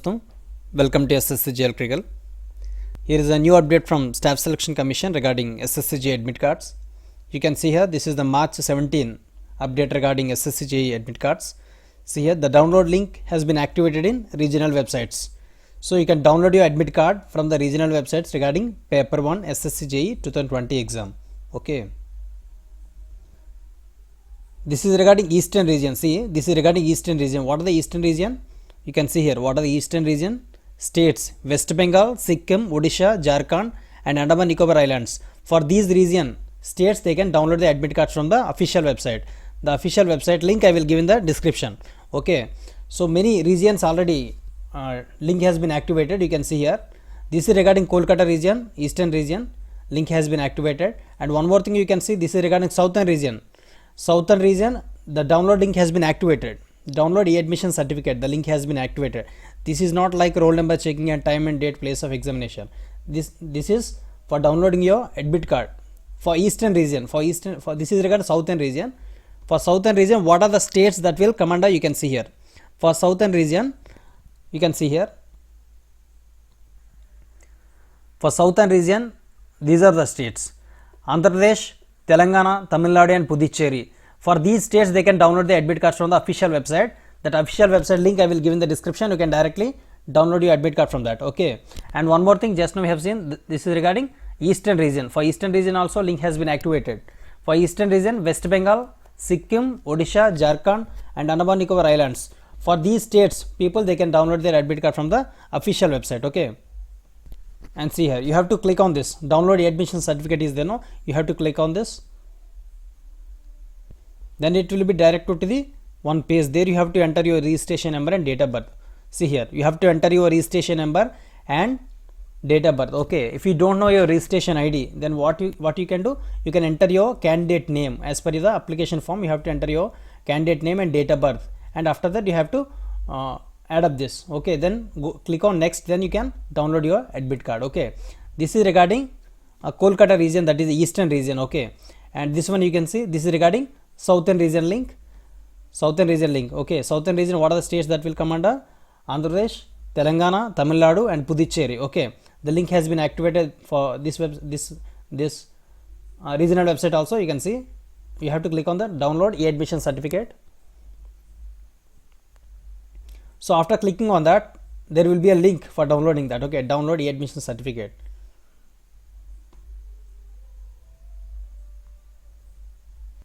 dostum, welcome to SSCGL Krigal. Here is a new update from Staff Selection Commission regarding SSCG admit cards. You can see here this is the March 17 update regarding SSCG admit cards. See here the download link has been activated in regional websites. So you can download your admit card from the regional websites regarding paper 1 SSCGE 2020 exam. Okay. This is regarding eastern region. See, this is regarding eastern region. What are the eastern region? You can see here what are the eastern region states: West Bengal, Sikkim, Odisha, Jharkhand and Andaman Nicobar Islands. For these region states they can download the admit cards from the official website. The official website link I will give in the description. Okay, so many regions already link has been activated. You can see here this is regarding Kolkata region, eastern region, link has been activated. And one more thing you can see, this is regarding southern region. Southern region, the download link has been activated. Download e-admission certificate, the link has been activated. This is not like roll number checking and time and date, place of examination. This is for downloading your admit card for eastern region. For this is regarding southern region. For southern region, what are the states that will come under? You can see here. For southern region, you can see here. For southern region, these are the states: Andhra Pradesh, Telangana, Tamil Nadu and Puducherry. For these states they can download the admit cards from the official website. That official website link I will give in the description. You can directly download your admit card from that. Okay. And one more thing, just now we have seen this is regarding eastern region. For eastern region also link has been activated. For eastern region, West Bengal, Sikkim, Odisha, Jharkhand and Andaman Nicobar Islands. For these states people they can download their admit card from the official website. Okay. And see here you have to click on this download admission certificate is there. No, you have to click on this, then it will be directed to the one page. There you have to enter your registration number and date of birth. See here you have to enter your registration number and date of birth. Okay, if you don't know your registration ID, then what you can do, you can enter your candidate name as per the application form. You have to enter your candidate name and date of birth, and after that you have to add up this. Okay, then click on next, then you can download your admit card. Okay, this is regarding Kolkata region, that is the eastern region. Okay, and this one you can see this is regarding southern region link. Okay, southern region, what are the states that will come under? Andhra Pradesh, Telangana, Tamil Nadu and Puducherry. Okay, the link has been activated for this regional website also. You can see you have to click on the download e-admission certificate. So after clicking on that, there will be a link for downloading that. Okay, download e-admission certificate.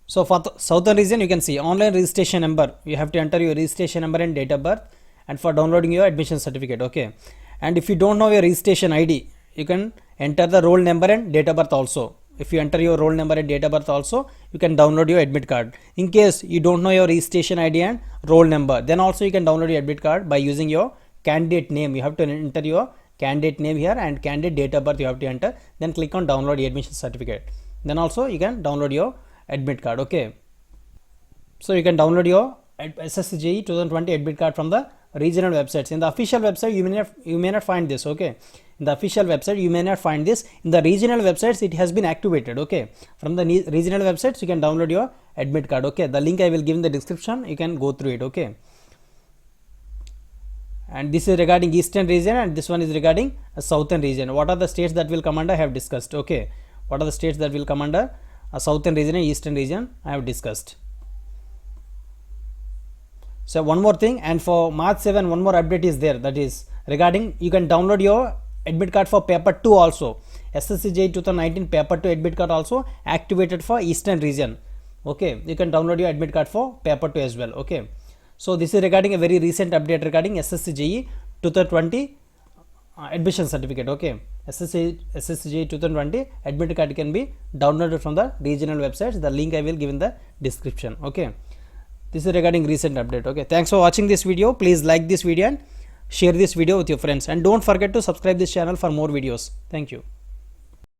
So for the southern region, you can see online registration number. You have to enter your registration number and date of birth, and for downloading your admission certificate. Okay, and if you don't know your registration ID, you can enter the roll number and date of birth also. If you enter your roll number and date of birth also, you can download your admit card. In case you don't know your registration ID and roll number, then also you can download your admit card by using your candidate name. You have to enter your candidate name here and candidate date of birth you have to enter. Then click on download admission certificate. Then also you can download your admit card. Okay, so you can download your SSCGE 2020 admit card from the regional websites. In the official website you may not find this. Okay, in the official website you may not find this. In the regional websites it has been activated. Okay, from the regional websites you can download your admit card. Okay, the link I will give in the description, you can go through it. Okay, and this is regarding eastern region and this one is regarding a southern region. What are the states that will come under, I have discussed. Okay, what are the states that will come under a southern region and eastern region, I have discussed. So one more thing, and for March 7 one more update is there, that is regarding you can download your admit card for paper 2 also. SSCGE 2019 paper 2 admit card also activated for eastern region. Okay, you can download your admit card for paper 2 as well. Okay, so this is regarding a very recent update regarding SSCGE 2020 admission certificate. Okay, SSCGE 2020 admit card can be downloaded from the regional websites. The link I will give in the description. Okay, this is regarding recent update. Okay, thanks for watching this video. Please like this video and share this video with your friends, and don't forget to subscribe this channel for more videos. Thank you.